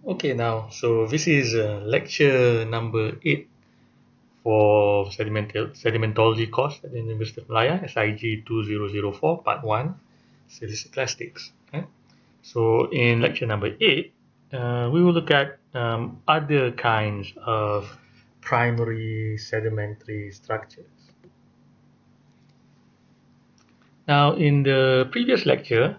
Okay, now, so this is lecture number 8 for Sedimentology course at the University of Malaya, SIG 2004, Part 1, Silicic. Okay? So, in lecture number 8, we will look at other kinds of primary sedimentary structures. Now, in the previous lecture,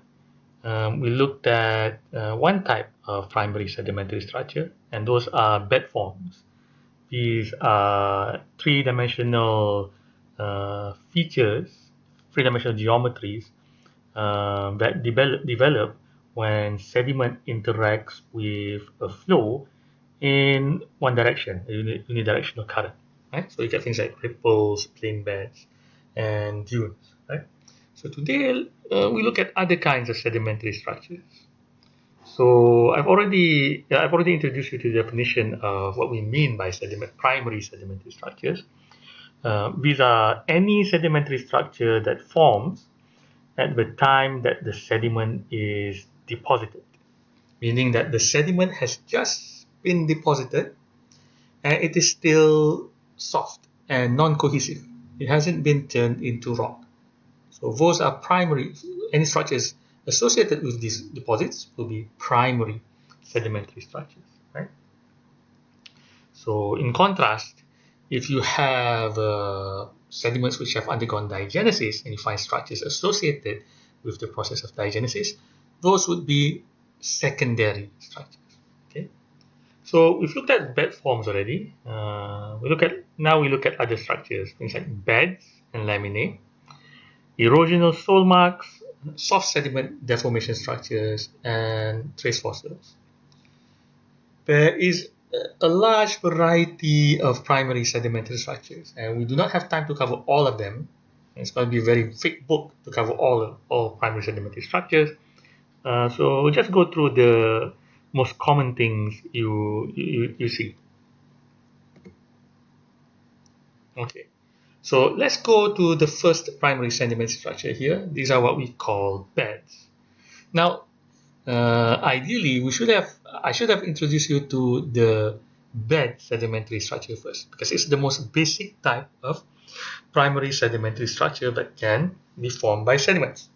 we looked at one type of primary sedimentary structure, and those are bed forms. These are three-dimensional features, three-dimensional geometries that develop when sediment interacts with a flow in one direction, a unidirectional current. Right? So you get things like ripples, plain beds, and dunes. Right? So today we look at other kinds of sedimentary structures. So I've already introduced you to the definition of what we mean by primary sedimentary structures. These are any sedimentary structure that forms at the time that the sediment is deposited, meaning that the sediment has just been deposited and it is still soft and non-cohesive. It hasn't been turned into rock. So those are primary. Any structures associated with these deposits will be primary sedimentary structures, right? So in contrast, if you have sediments which have undergone diagenesis and you find structures associated with the process of diagenesis, those would be secondary structures. Okay. So we've looked at bed forms already. We look at other structures, things like beds and laminae, erosional soulmarks, soft sediment deformation structures, and trace fossils. There is a large variety of primary sedimentary structures, and we do not have time to cover all of them. It's going to be a very thick book to cover all primary sedimentary structures. So we'll just go through the most common things you see. Okay. So let's go to the first primary sedimentary structure here. These are what we call beds. Now, ideally, I should have introduced you to the bed sedimentary structure first, because it's the most basic type of primary sedimentary structure that can be formed by sediments,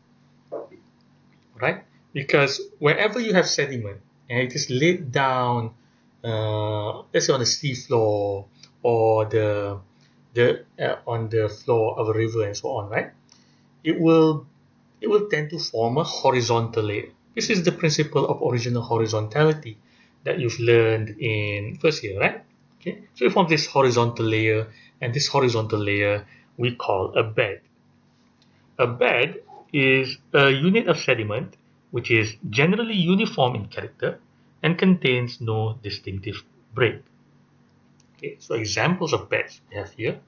right? Because wherever you have sediment and it is laid down, let's say on the sea floor or the on the floor of a river and so on, right? It will tend to form a horizontal layer. This is the principle of original horizontality that you've learned in first year, right? Okay, so it forms this horizontal layer, and this horizontal layer we call a bed. A bed is a unit of sediment which is generally uniform in character and contains no distinctive break. Okay, so examples of beds we have here.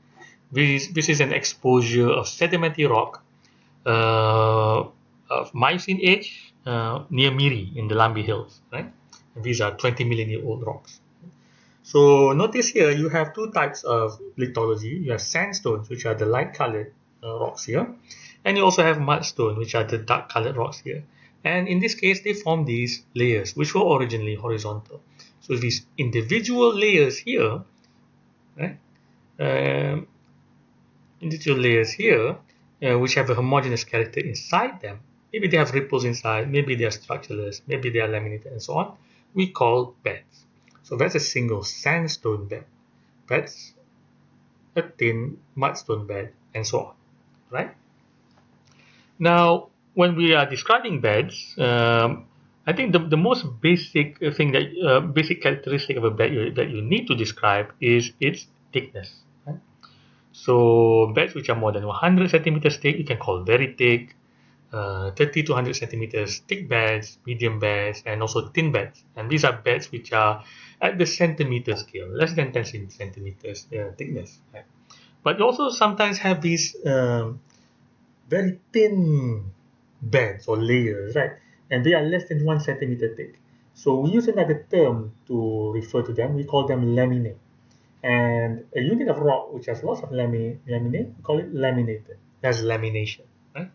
This is an exposure of sedimentary rock of Miocene age near Miri in the Lambi Hills, right? And these are 20 million year old rocks. So notice here you have two types of lithology. You have sandstones, which are the light colored rocks here, and you also have mudstone, which are the dark colored rocks here. And in this case, they form these layers, which were originally horizontal. So these individual layers here, right? Um, individual layers here, which have a homogeneous character inside them. Maybe they have ripples inside, maybe they are structureless, maybe they are laminated, and so on. We call beds. So that's a single sandstone bed. That's a thin mudstone bed, and so on, right? Now, when we are describing beds, I think the most basic thing basic characteristic of a bed that you need to describe is its thickness. Right? So beds which are more than 100 centimeters thick, you can call very thick. 30 to 100 centimeters thick beds, medium beds, and also thin beds. And these are beds which are at the centimeter scale, less than 10 centimeters thickness. Right? But you also sometimes have these very thin beds or layers, right? And they are less than 1 centimeter thick. So we use another term to refer to them. We call them laminae. And a unit of rock which has lots of laminae, we call it laminated. That's lamination, right?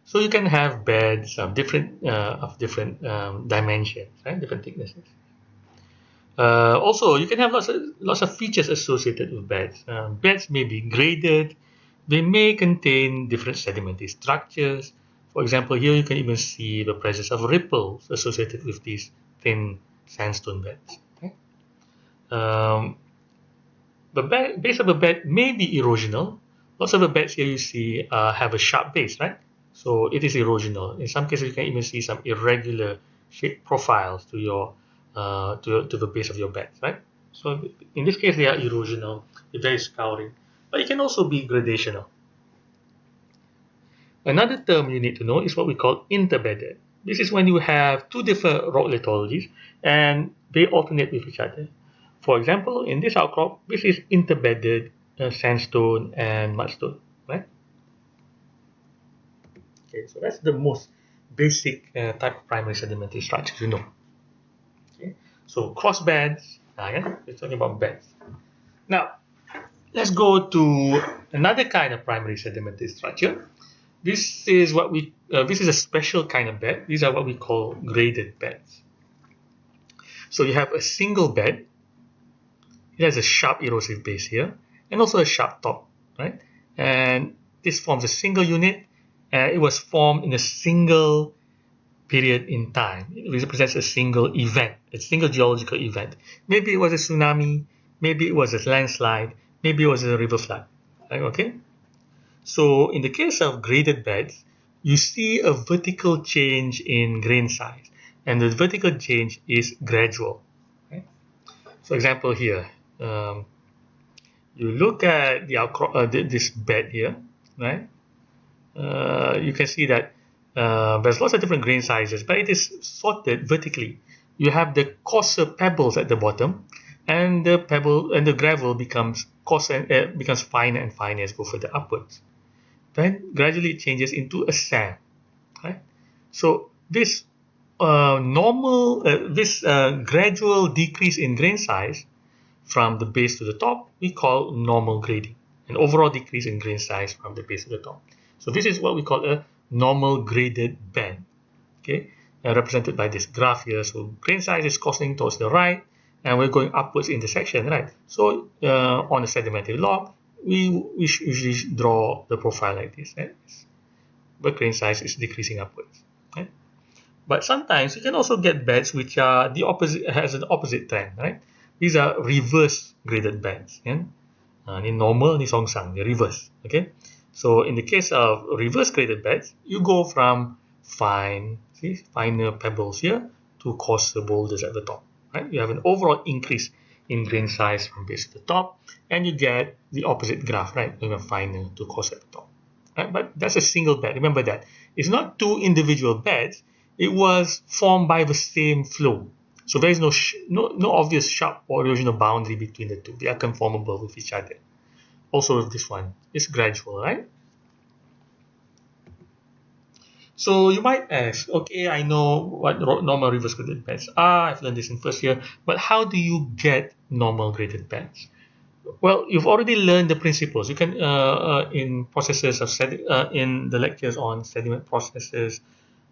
So you can have beds of different dimensions, right? Different thicknesses. Also, you can have lots of features associated with beds. Beds may be graded. They may contain different sedimentary structures. For example, here you can even see the presence of ripples associated with these thin sandstone beds. Okay? Um, the base of a bed may be erosional. Lots of the beds here you see have a sharp base, right? So it is erosional. In some cases, you can even see some irregular shape profiles to your to the base of your bed, right? So in this case, they are erosional. They're very scouring, but it can also be gradational. Another term you need to know is what we call interbedded. This is when you have two different rock lithologies and they alternate with each other. For example, in this outcrop, this is interbedded sandstone and mudstone, right? Okay, so that's the most basic type of primary sedimentary structures you know. Okay, so cross beds, yeah, we're talking about beds. Now, let's go to another kind of primary sedimentary structure. This is this is a special kind of bed. These are what we call graded beds. So you have a single bed. It has a sharp erosive base here and also a sharp top, right? And this forms a single unit. It was formed in a single period in time. It represents a single event, a single geological event. Maybe it was a tsunami, maybe it was a landslide, maybe it was a river flood. Right, okay? So in the case of graded beds, you see a vertical change in grain size, and the vertical change is gradual. Right? For example, here, um, you look at this bed here, right? You can see that there's lots of different grain sizes, but it is sorted vertically. You have the coarser pebbles at the bottom, and the gravel becomes coarser and becomes finer and finer as you go further upwards. Then gradually it changes into a sand. Right? So this gradual decrease in grain size from the base to the top, we call normal grading. An overall decrease in grain size from the base to the top. So this is what we call a normal graded bed. Okay, represented by this graph here. So grain size is coasting towards the right, and we're going upwards in the section, right? So on a sedimentary log, we usually draw the profile like this, right? But grain size is decreasing upwards. Right? But sometimes you can also get beds which are the opposite, has an opposite trend, right? These are reverse graded beds. Yeah? Ni normal, ni songsang, ni reverse. Okay. So in the case of reverse graded beds, you go from finer pebbles here to coarser boulders at the top. Right? You have an overall increase in grain size from base to the top, and you get the opposite graph, right? From finer to coarser at the top. Right? But that's a single bed. Remember that. It's not two individual beds. It was formed by the same flow. So there is no obvious sharp or erosional boundary between the two. They are conformable with each other. Also with this one, it's gradual, right? So you might ask, okay, I know what normal reverse graded beds are. I've learned this in first year, but how do you get normal graded beds? Well, you've already learned the principles. You can in processes of in the lectures on sediment processes,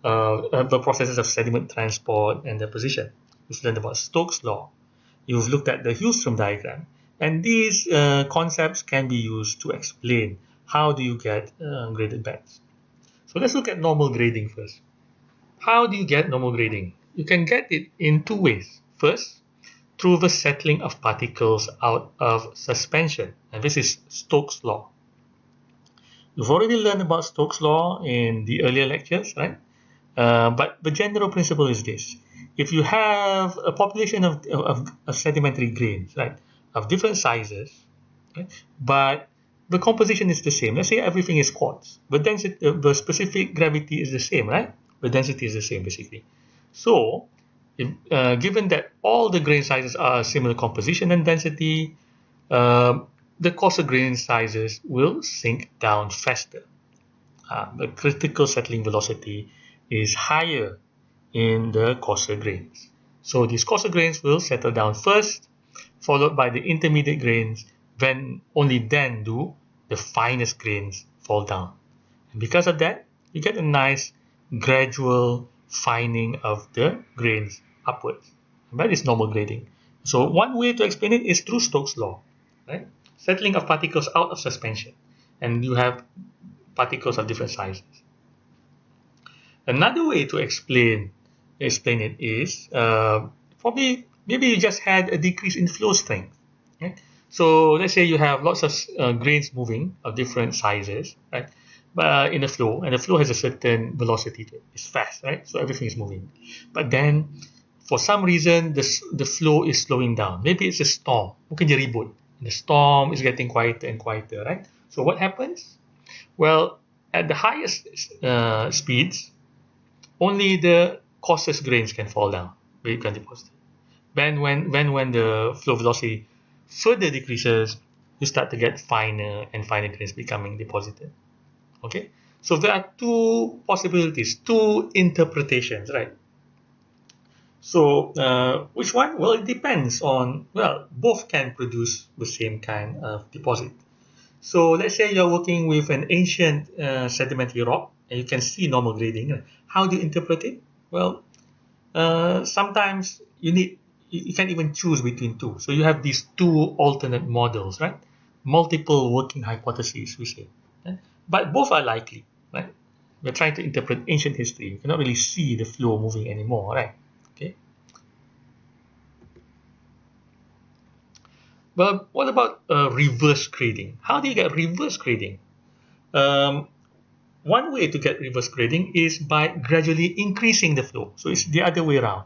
the processes of sediment transport and deposition. You've learned about Stokes' law. You've looked at the Hillstrom diagram, and these concepts can be used to explain how do you get graded beds. So let's look at normal grading first. How do you get normal grading? You can get it in two ways. First, through the settling of particles out of suspension, and this is Stokes' law. You've already learned about Stokes' law in the earlier lectures, right? But the general principle is this. If you have a population of sedimentary grains, right, of different sizes, right, but the composition is the same. Let's say everything is quartz. The specific gravity is the same, right? The density is the same, basically. So, given that all the grain sizes are similar composition and density, the coarser grain sizes will sink down faster. The critical settling velocity is higher in the coarser grains. So these coarser grains will settle down first, followed by the intermediate grains, only then do the finest grains fall down. And because of that, You get a nice gradual fining of the grains upwards. And that is normal grading. So one way to explain it is through Stokes' law, right? Settling of particles out of suspension, and you have particles of different sizes. Another way to explain it is probably maybe you just had a decrease in flow strength. Right? So let's say you have lots of grains moving of different sizes, right? But in the flow, and the flow has a certain velocity to it. It's fast, right? So everything is moving. But then, for some reason, the flow is slowing down. Maybe it's a storm. Mungkin dia ribut. The storm is getting quieter and quieter, right? So what happens? Well, at the highest speeds, only the coarsest grains can fall down, become deposited. Then when the flow velocity further decreases, you start to get finer and finer grains becoming deposited. Okay, so there are two possibilities, two interpretations, right? So which one? Well, it depends on, well, both can produce the same kind of deposit. So let's say you're working with an ancient sedimentary rock and you can see normal grading. How do you interpret it? Well, sometimes you can't even choose between two. So you have these two alternate models, right? Multiple working hypotheses, we say. But both are likely, right? We're trying to interpret ancient history. You cannot really see the flow moving anymore, right? Okay. But what about reverse grading? How do you get reverse grading? One way to get reverse grading is by gradually increasing the flow. So it's the other way around.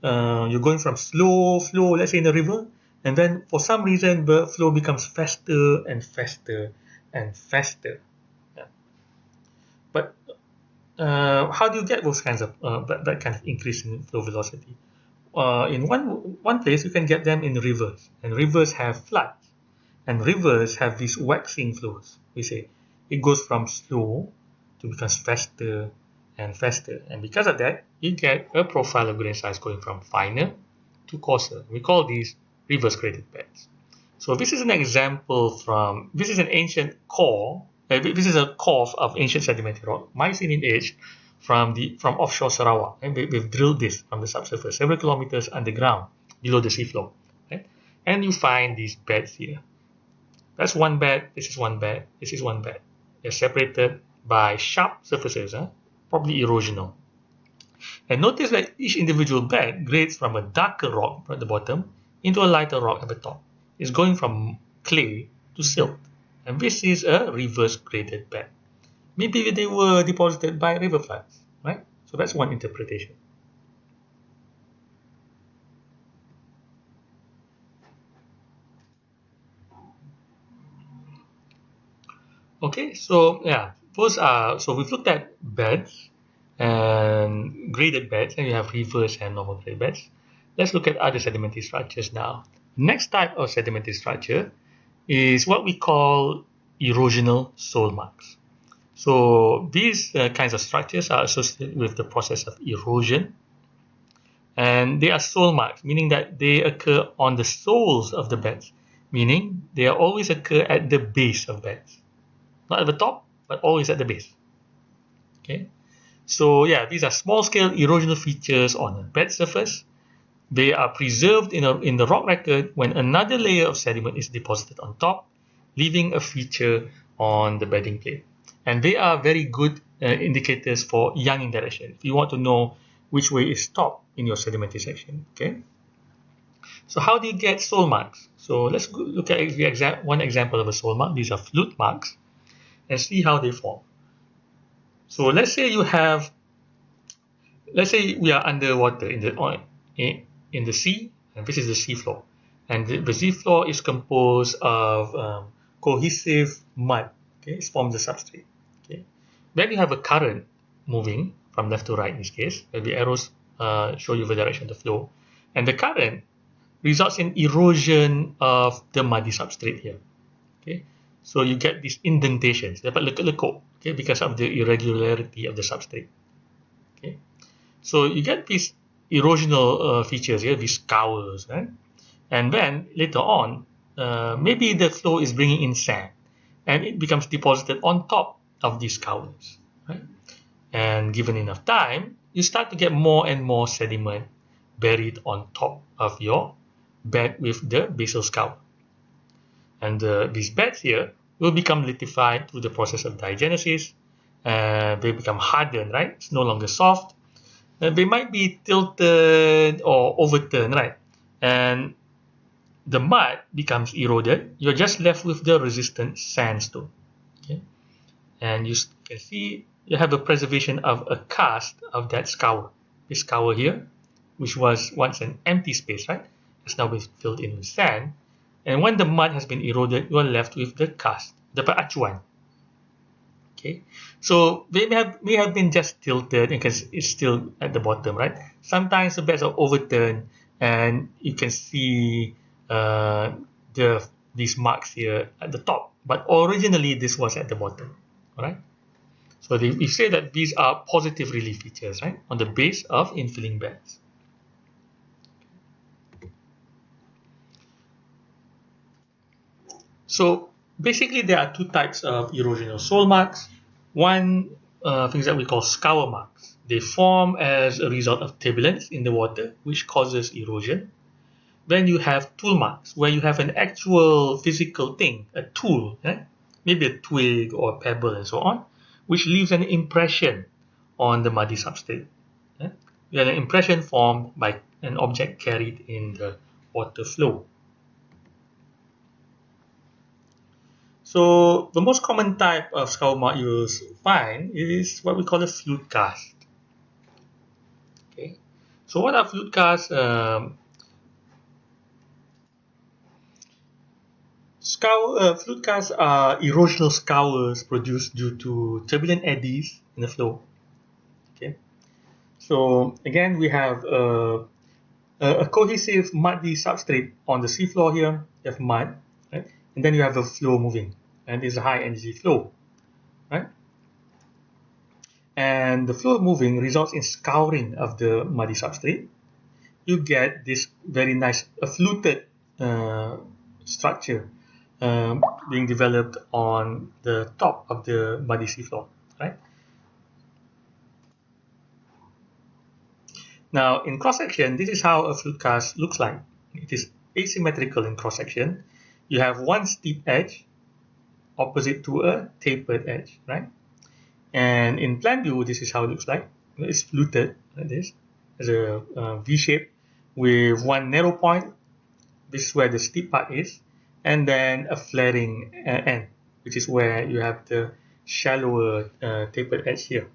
You're going from slow flow, let's say in a river, and then for some reason the flow becomes faster and faster and faster. Yeah. But how do you get those kinds of that kind of increase in flow velocity? In one place you can get them in rivers, and rivers have floods, and rivers have these waxing flows. We say it goes from slow to becomes faster and faster, and because of that you get a profile of grain size going from finer to coarser. We call these reverse graded beds. So this is an example from, this is an ancient core, this is a core of ancient sedimentary rock, Mycenaean age, from offshore Sarawak, and we've drilled this from the subsurface several kilometers underground below the seafloor, right? And you find these beds here. That's one bed, this is one bed, this is one bed. They're separated by sharp surfaces, probably erosional. And notice that each individual bed grades from a darker rock at the bottom into a lighter rock at the top. It's going from clay to silt. And this is a reverse graded bed. Maybe they were deposited by river floods, right? So that's one interpretation. Okay, so yeah, so we've looked at beds and graded beds, and you have reverse and normal grade beds. Let's look at other sedimentary structures now. Next type of sedimentary structure is what we call erosional soulmarks. So these kinds of structures are associated with the process of erosion, and they are soulmarks, meaning that they occur on the soles of the beds, meaning they always occur at the base of beds. Not at the top, but always at the base. Okay, so yeah, these are small-scale erosional features on a bed surface. They are preserved in the rock record when another layer of sediment is deposited on top, leaving a feature on the bedding plate. And they are very good indicators for young direction. If you want to know which way is top in your sedimentary section. Okay. So how do you get soul marks? So let's look at one example of a soul mark. These are flute marks, and see how they form. So let's say we are underwater in the sea, and this is the sea floor, and the sea floor is composed of cohesive mud. Okay, it forms the substrate. Okay, then you have a current moving from left to right in this case, where the arrows show you the direction of the flow, and the current results in erosion of the muddy substrate here. Okay, so you get these indentations, dapat lekuk-lekuk, okay, because of the irregularity of the substrate. Okay, so you get these erosional features here, these scours, right? And then later on, maybe the flow is bringing in sand, and it becomes deposited on top of these scours, right? And given enough time, you start to get more and more sediment buried on top of your bed with the basal scour. And these beds here will become lithified through the process of diagenesis. They become hardened, right? It's no longer soft. They might be tilted or overturned, right? And the mud becomes eroded. You're just left with the resistant sandstone. Okay? And you can see you have a preservation of a cast of that scour. This scour here, which was once an empty space, right, has now been filled in with sand. And when the mud has been eroded, you are left with the cast, the acuan. Okay, so they may have been just tilted because it's still at the bottom, right? Sometimes the beds are overturned, and you can see these marks here at the top. But originally, this was at the bottom, all right? So we say that these are positive relief features, right, on the base of infilling beds. So basically, there are two types of erosional soil marks. One things that we call scour marks. They form as a result of turbulence in the water, which causes erosion. Then you have tool marks, where you have an actual physical thing, a tool, maybe a twig or a pebble and so on, which leaves an impression on the muddy substrate. You have an impression formed by an object carried in the water flow. So the most common type of scour mark you will find is what we call a flute cast. Okay, so what are flute casts? Flute casts are erosional scours produced due to turbulent eddies in the flow. Okay, so again we have a cohesive muddy substrate on the seafloor here. You have mud, right? And then you have the flow moving, and it's a high energy flow, right? And the flow moving results in scouring of the muddy substrate. You get this very nice fluted structure being developed on the top of the muddy seafloor, right? Now, in cross-section, this is how a flute cast looks like. It is asymmetrical in cross-section. You have one steep edge opposite to a tapered edge, right? And in plan view, this is how it looks like. It's fluted like this, as a V shape with one narrow point. This is where the steep part is, and then a flaring end, which is where you have the shallower tapered edge here.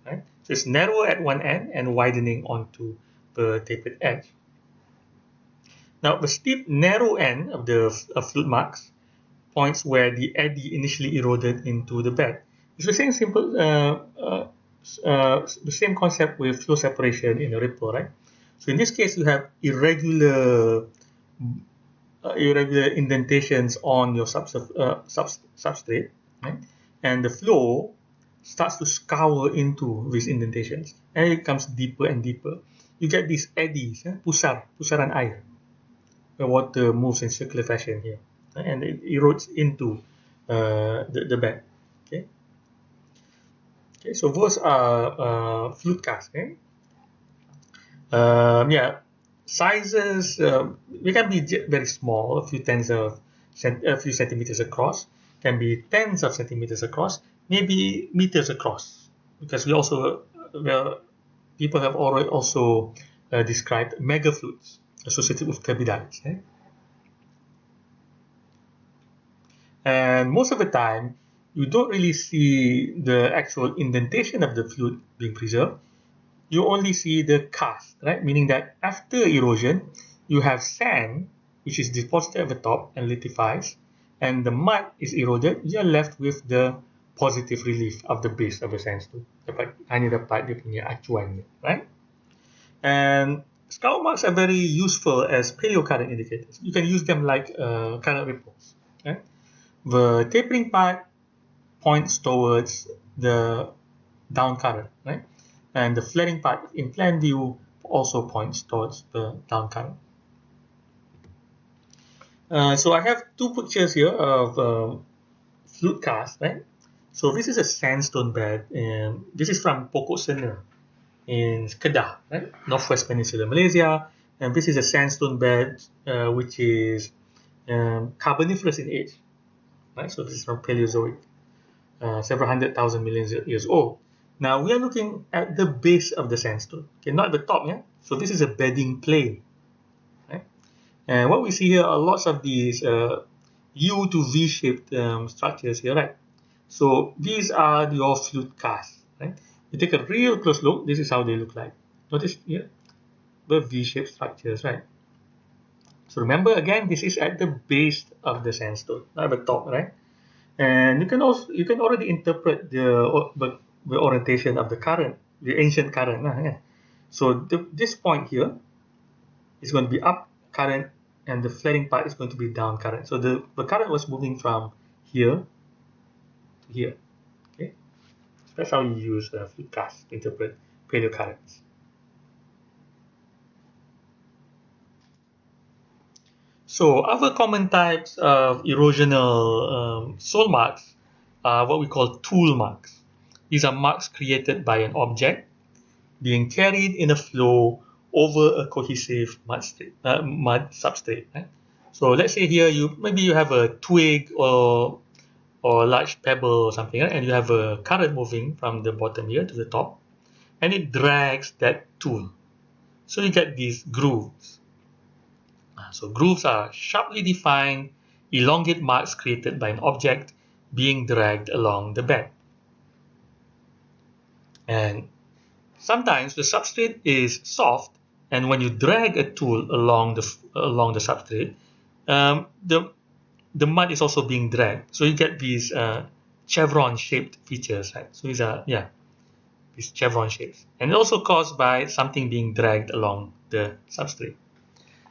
Right? So it's narrow at one end and widening onto the tapered edge. Now, the steep narrow end of the flute marks points where the eddy initially eroded into the bed. It's the same the same concept with flow separation in a ripple, right? So in this case, you have irregular indentations on your substrate, right? And the flow starts to scour into these indentations, and it becomes deeper and deeper. You get these eddies, pusaran air, where water moves in circular fashion here, and it erodes into the bed. Okay. Okay, so those are flute casts. Okay? Yeah, sizes they can be very small, a few centimeters across, can be tens of centimeters across, maybe meters across, because we also people have already also described mega flutes associated with turbidites. Okay? And most of the time, you don't really see the actual indentation of the flute being preserved. You only see the cast, right? Meaning that after erosion, you have sand, which is deposited at the top and lithifies, and the mud is eroded. You're left with the positive relief of the base of the sandstone. Hanya dapat dia punya acuan, right? And scour marks are very useful as paleocurrent indicators. You can use them like current ripples. Okay? The tapering part points towards the down current, right? And the flaring part in plan view also points towards the down current. So I have two pictures here of flute casts, right? So this is a sandstone bed, and this is from Pokok Sena in Kedah, right? Northwest Peninsula, Malaysia. And this is a sandstone bed which is carboniferous in age, right? So this is from Paleozoic, several 100,000 million years old. Now we are looking at the base of the sandstone, okay, not the top, yeah? So this is a bedding plane, right? And what we see here are lots of these U to V-shaped structures here, right? So these are your flute casts, right? You take a real close look, this is how they look like. Notice here, the V-shaped structures, right? So remember again, this is at the base of the sandstone, not at the top, right? And you can already interpret the orientation of the current, the ancient current. Yeah. So this point here is going to be up current, and the flaring part is going to be down current. So the current was moving from here to here. Okay, so that's how you use flute cast to interpret paleocurrents. So other common types of erosional soil marks are what we call tool marks. These are marks created by an object being carried in a flow over a cohesive mud substrate. Right? So let's say here maybe you have a twig or a large pebble or something, right? And you have a current moving from the bottom here to the top, and it drags that tool. So you get these grooves. So grooves are sharply defined, elongate marks created by an object being dragged along the bed. And sometimes the substrate is soft, and when you drag a tool along the substrate, the mud is also being dragged. So you get these chevron-shaped features, right? So these chevron shapes, and also caused by something being dragged along the substrate.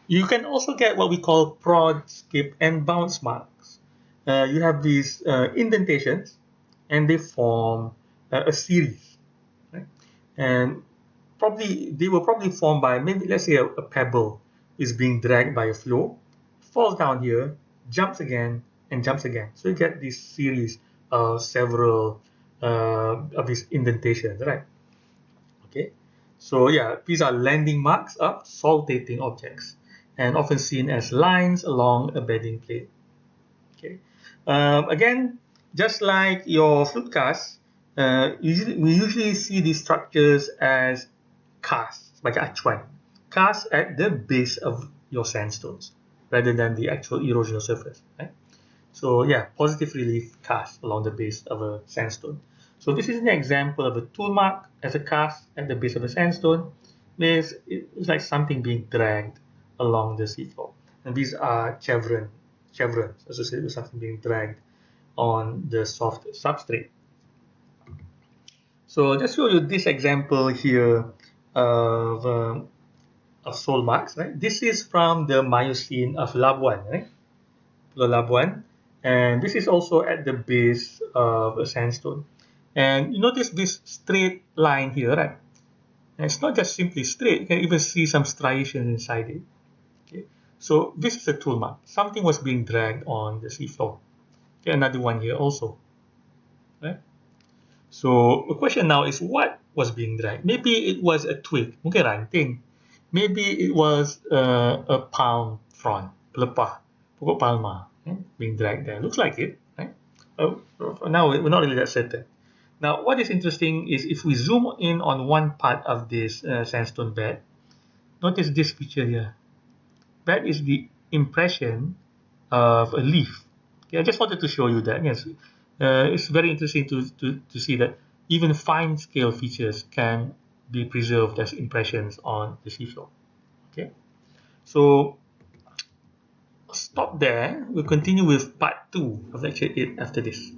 You can also get what we call prod, skip, and bounce marks. You have these indentations, and they form a series, right? And they were probably formed by, maybe let's say a pebble is being dragged by a flow, falls down here, jumps again, and jumps again. So you get this series of several of these indentations, right? Okay. So yeah, these are landing marks of saltating objects, and often seen as lines along a bedding plane. Okay. Again, just like your flute casts, we usually see these structures as casts, like acuan, casts at the base of your sandstones, rather than the actual erosional surface. Right? So yeah, positive relief cast along the base of a sandstone. So this is an example of a tool mark as a cast at the base of a sandstone. It's like something being dragged along the seafloor. And these are chevrons associated with something being dragged on the soft substrate. So just show you this example here of soul marks, right? This is from the Miocene of Labuan, right? Labuan, and this is also at the base of a sandstone. And you notice this straight line here, right? And it's not just simply straight, you can even see some striations inside it. Okay, so this is a tool mark. Something was being dragged on the seafloor. Okay, another one here also. Right? So the question now is, what was being dragged? Maybe it was a twig, mungkin ranting. Maybe it was a palm frond, pelepah, pokok palma, being dragged there. Looks like it, right? Now we're not really that certain. Now, what is interesting is if we zoom in on one part of this sandstone bed, notice this feature here. That is the impression of a leaf. Okay, I just wanted to show you that. Yes, it's very interesting to see that even fine scale features can be preserved as impressions on the seafloor. Okay, so stop there. We'll continue with part 2 of lecture 8 after this.